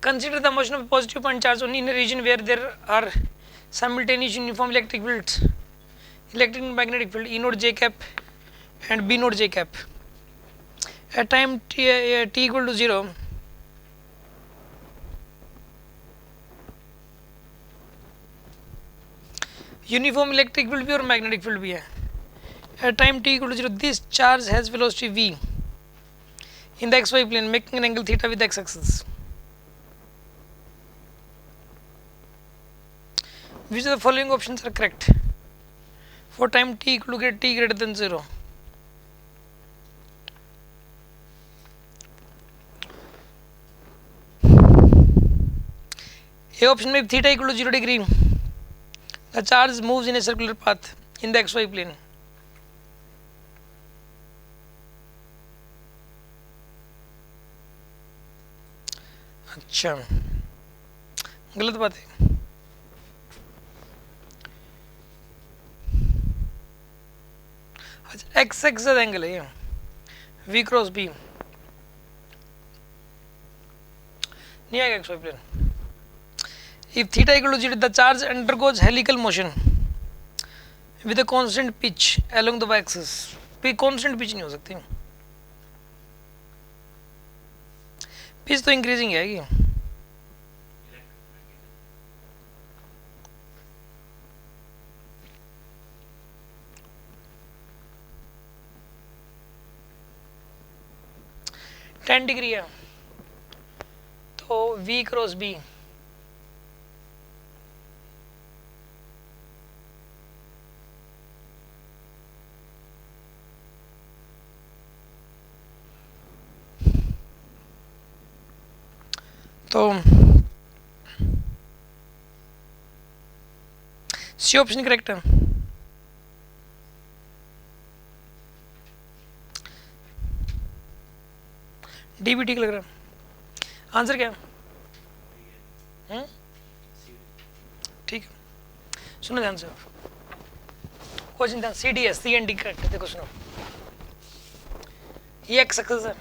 Consider the motion of a positive point charge only in a region where there are simultaneous uniform electric fields, electric and magnetic field E naught j cap and B naught j cap. At time t equal to 0, uniform electric field भी और magnetic field भी है. At time t equal to 0, this charge has velocity v in the xy plane, making an angle theta with the x-axis. Which of the following options are correct for time t equal to t greater than 0? A option में theta equal to 0 degree, the charge moves in a circular path in the xy plane. अच्छा, गलत बात है. अच्छा, x x angle है ये, v cross b नहीं आएगा X Y plane. If theta equal to 0, the charge undergoes helical motion with a constant pitch along the y-axis. constant pitch नहीं हो सकती, pitch तो increasing आएगी. टेन डिग्री है तो v क्रॉस b तो सी ऑप्शन करेक्ट है. D भी ठीक लग रहा है. आंसर क्या है? ठीक है, सुनो ध्यान से क्वेश्चन ध्यान. C D S C and D correct है. देखो सुनो, ये एक्स एक्सिस है,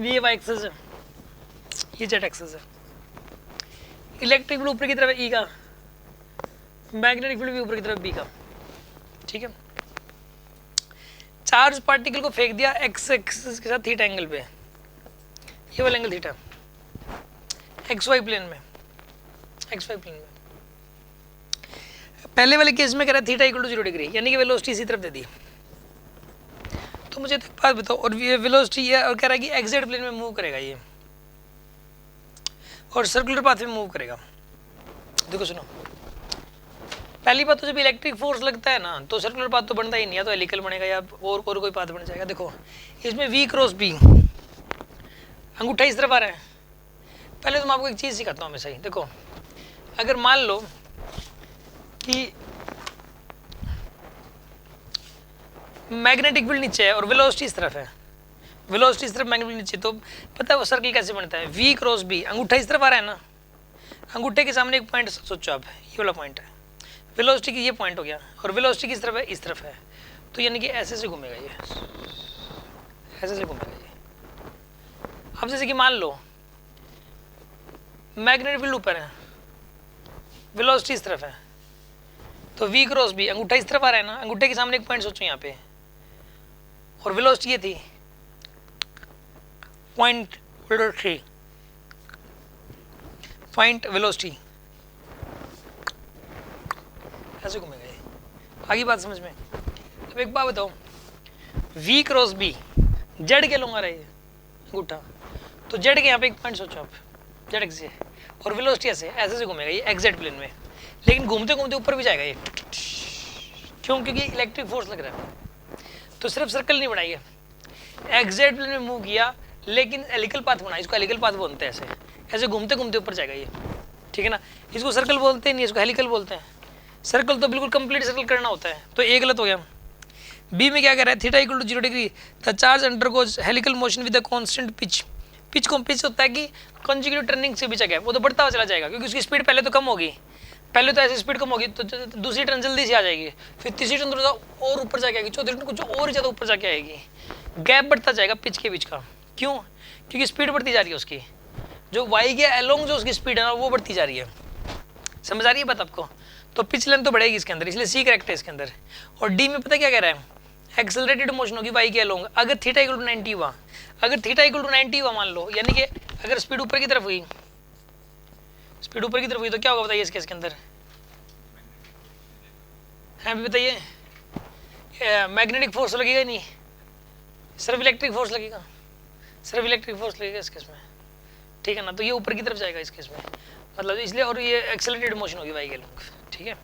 ये वाई एक्सिस है, ये जेड एक्सिस है. इलेक्ट्रिक फील्ड ऊपर की तरफ ई का, मैग्नेटिक फील्ड भी ऊपर की तरफ बी का. ठीक है, चार्ज पार्टिकल को फेंक दिया एक्स एक्सिस के साथ थीटा एंगल पे, ये वाला angle theta, X Y plane में, एक्स वाई प्लेन में. पहले वाले केस में कह रहा है थीटा इक्वल टू 0 डिग्री, यानी कि वेलोसिटी इसी तरफ दे दी. तो मुझे तो बात बताओ, और ये वेलोसिटी है और कह रहा है कि एक्स जेड प्लेन में मूव करेगा ये, और सर्कुलर पाथ में मूव करेगा. देखो सुनो, पहली बात तो जब इलेक्ट्रिक फोर्स लगता है ना तो सर्कुलर पाथ तो बनता ही नहीं, या तो हेलिकल बनेगा या और कोई पाथ बन जाएगा. देखो इसमें v क्रॉस b, अंगूठा इस तरफ आ रहा है. पहले तो मैं आपको एक चीज़ सिखाता हूँ हमेशा ही. देखो अगर मान लो कि मैग्नेटिक फील्ड नीचे है और वेलोसिटी इस तरफ है, वेलोसिटी इस तरफ, मैग्नेटिक नीचे, तो पता है वो सर्कल कैसे बनता है? v क्रॉस b, अंगूठा इस तरफ आ रहा है ना, अंगूठे के सामने एक पॉइंट सोचो आप, ये वाला पॉइंट है, वेलोसिटी की ये पॉइंट हो गया, और वेलोसिटी किस तरफ है? इस तरफ है. तो यानी कि ऐसे से घूमेगा ये, ऐसे से घूमेगा ये. अब जैसे कि मान लो मैग्नेटिक फील्ड ऊपर है, वेलोसिटी इस तरफ है, तो v क्रॉस b, अंगूठा इस तरफ आ रहा है ना, अंगूठे के सामने एक पॉइंट सोचो यहाँ पे, और वेलोसिटी ये थी पॉइंट वेलोसिटी, पॉइंट वेलोसिटी, ऐसे घूमेगा ये. आगे बात समझ में? अब एक बात बताओ, v क्रॉस b जेड के लूंगा रहे अंगूठा, तो जेड के यहाँ पे एक पॉइंट सोचो आप, जेड एक्स से, और वेलोसिटी ऐसे से घूमेगा ये एक्स जेड प्लेन में, लेकिन घूमते घूमते ऊपर भी जाएगा ये. क्यों? क्योंकि इलेक्ट्रिक फोर्स लग रहा है. तो सिर्फ सर्कल नहीं बनाई है, एक्स जेड प्लेन में मूव किया, लेकिन हेलिकल पाथ बना, इसको हेलिकल पाथ बोलते हैं. ऐसे ऐसे घूमते घूमते ऊपर जाएगा ये. ठीक है ना, इसको सर्कल बोलते हैं नहीं, इसको हेलिकल बोलते हैं. सर्कल तो बिल्कुल कंप्लीट सर्कल करना होता है. तो ए गलत हो गया. बी में क्या कह रहा है? Theta equal to 0 degree, the charge undergoes helical motion with a constant pitch. Pitch को पिच होता है कि कंसेक्यूटिव टर्निंग से पिच है, वो तो बढ़ता हुआ चला जाएगा, क्योंकि उसकी स्पीड पहले तो कम होगी, पहले तो ऐसी स्पीड कम होगी, तो दूसरी टर्न जल्दी से आ जाएगी, फिर तीसरी टर्न थोड़ा और ऊपर जाके आएगी, चौथी टर्न कुछ और ज़्यादा ऊपर जाके आएगी. गैप बढ़ता जाएगा पिच के बीच का. क्यों? क्योंकि स्पीड बढ़ती जा रही है उसकी. जो वाई के अलोंग जो उसकी स्पीड है ना वो बढ़ती जा रही है। समझ आ रही है बात आपको? तो पिच लेंथ तो बढ़ेगी इसके अंदर, इसलिए सी करेक्ट है इसके अंदर। और डी में पता क्या कह रहा है, एक्सेलरेटेड मोशन होगी वाई के अलोंग, अगर थीटा इक्वल टू 90 हुआ, अगर थीटा इक्वल टू 90 हुआ मान लो, यानी कि अगर स्पीड ऊपर की तरफ हुई, स्पीड ऊपर की तरफ हुई तो क्या होगा बताइए इसके अंदर? है भी बताइए, मैग्नेटिक फोर्स लगेगा नहीं, सिर्फ इलेक्ट्रिक फोर्स लगेगा, सिर्फ इलेक्ट्रिक फोर्स लगेगा इस केस में, ठीक है ना। तो ये ऊपर की तरफ जाएगा इस केस में, मतलब इसलिए, और ये एक्सेलरेटेड मोशन होगी वाई के अलोंग, ठीक है।